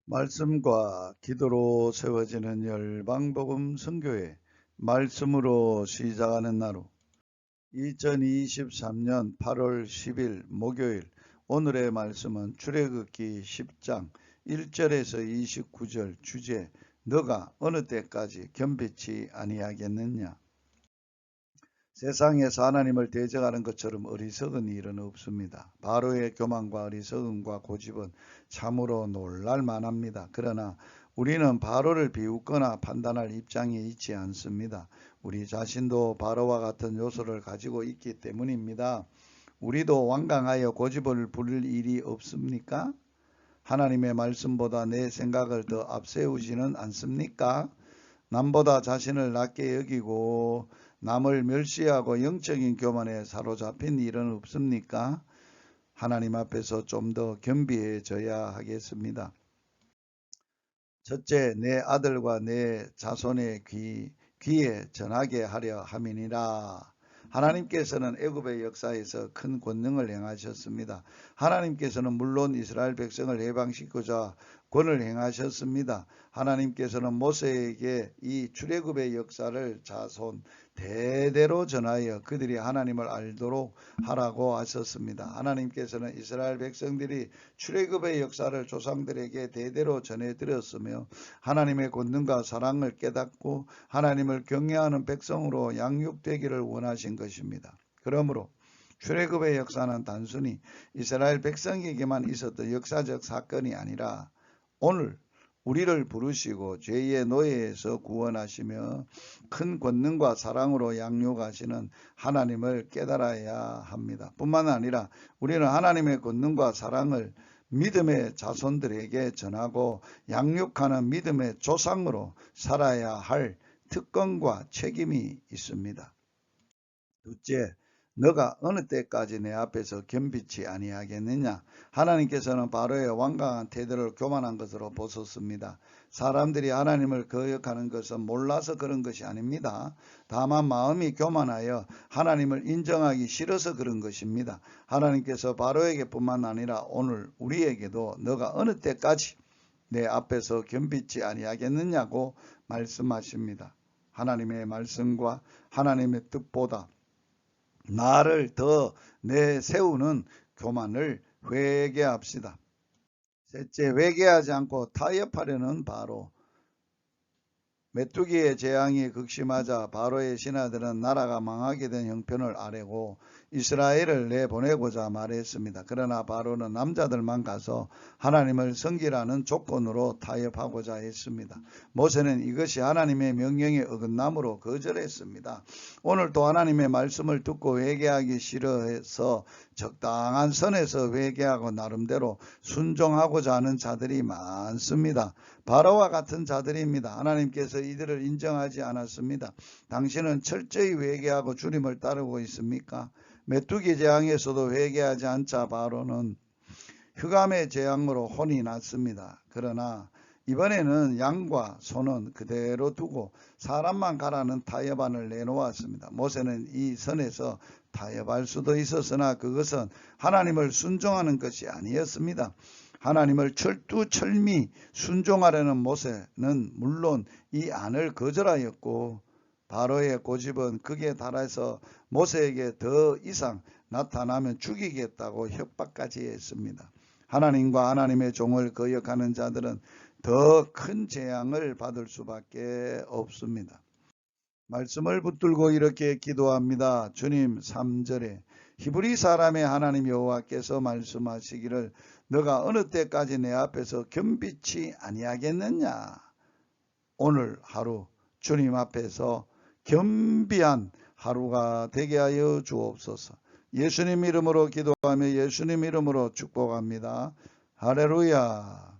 말씀과 기도로 세워지는 열방복음 선교회 말씀으로 시작하는 나루 2023년 8월 10일 목요일 오늘의 말씀은 출애굽기 10장 1절에서 29절 주제 너가 어느 때까지 겸비치 아니하겠느냐. 세상에서 하나님을 대적하는 것처럼 어리석은 일은 없습니다. 바로의 교만과 어리석음과 고집은 참으로 놀랄 만합니다. 그러나 우리는 바로를 비웃거나 판단할 입장에 있지 않습니다. 우리 자신도 바로와 같은 요소를 가지고 있기 때문입니다. 우리도 완강하여 고집을 부릴 일이 없습니까? 하나님의 말씀보다 내 생각을 더 앞세우지는 않습니까? 남보다 자신을 낮게 여기고 남을 멸시하고 영적인 교만에 사로잡힌 일은 없습니까? 하나님 앞에서 좀 더 겸비해져야 하겠습니다. 첫째, 내 아들과 내 자손의 귀에 전하게 하려 함이니라. 하나님께서는 애굽의 역사에서 큰 권능을 행하셨습니다. 하나님께서는 물론 이스라엘 백성을 해방시키고자 권을 행하셨습니다. 하나님께서는 모세에게 이 출애굽의 역사를 자손 대대로 전하여 그들이 하나님을 알도록 하라고 하셨습니다. 하나님께서는 이스라엘 백성들이 출애굽의 역사를 조상들에게 대대로 전해드렸으며 하나님의 권능과 사랑을 깨닫고 하나님을 경외하는 백성으로 양육되기를 원하신 것입니다. 그러므로 출애굽의 역사는 단순히 이스라엘 백성에게만 있었던 역사적 사건이 아니라 오늘 우리를 부르시고 죄의 노예에서 구원하시며 큰 권능과 사랑으로 양육하시는 하나님을 깨달아야 합니다. 뿐만 아니라 우리는 하나님의 권능과 사랑을 믿음의 자손들에게 전하고 양육하는 믿음의 조상으로 살아야 할 특권과 책임이 있습니다. 둘째, 너가 어느 때까지 내 앞에서 겸비치 아니하겠느냐. 하나님께서는 바로의 완강한 태도를 교만한 것으로 보셨습니다. 사람들이 하나님을 거역하는 것은 몰라서 그런 것이 아닙니다. 다만 마음이 교만하여 하나님을 인정하기 싫어서 그런 것입니다. 하나님께서 바로에게 뿐만 아니라 오늘 우리에게도 너가 어느 때까지 내 앞에서 겸비치 아니하겠느냐고 말씀하십니다. 하나님의 말씀과 하나님의 뜻보다 나를 더 내세우는 교만을 회개합시다. 셋째, 회개하지 않고 타협하려는 바로. 메뚜기의 재앙이 극심하자 바로의 신하들은 나라가 망하게 된 형편을 아뢰고 이스라엘을 내보내고자 말했습니다. 그러나 바로는 남자들만 가서 하나님을 섬기라는 조건으로 타협하고자 했습니다. 모세는 이것이 하나님의 명령에 어긋남으로 거절했습니다. 오늘도 하나님의 말씀을 듣고 회개하기 싫어해서 적당한 선에서 회개하고 나름대로 순종하고자 하는 자들이 많습니다. 바로와 같은 자들입니다. 하나님께서 이들을 인정하지 않았습니다. 당신은 철저히 회개하고 주님을 따르고 있습니까? 메뚜기 재앙에서도 회개하지 않자 바로는 흑암의 재앙으로 혼이 났습니다. 그러나 이번에는 양과 소는 그대로 두고 사람만 가라는 타협안을 내놓았습니다. 모세는 이 선에서 타협할 수도 있었으나 그것은 하나님을 순종하는 것이 아니었습니다. 하나님을 철두철미 순종하려는 모세는 물론 이 안을 거절하였고 바로의 고집은 극에 달해서 모세에게 더 이상 나타나면 죽이겠다고 협박까지 했습니다. 하나님과 하나님의 종을 거역하는 자들은 더 큰 재앙을 받을 수밖에 없습니다. 말씀을 붙들고 이렇게 기도합니다. 주님, 3절에 히브리 사람의 하나님 여호와께서 말씀하시기를 너가 어느 때까지 내 앞에서 겸비치 아니하겠느냐. 오늘 하루 주님 앞에서 겸비한 하루가 되게 하여 주옵소서. 예수님 이름으로 기도하며 예수님 이름으로 축복합니다. 할렐루야.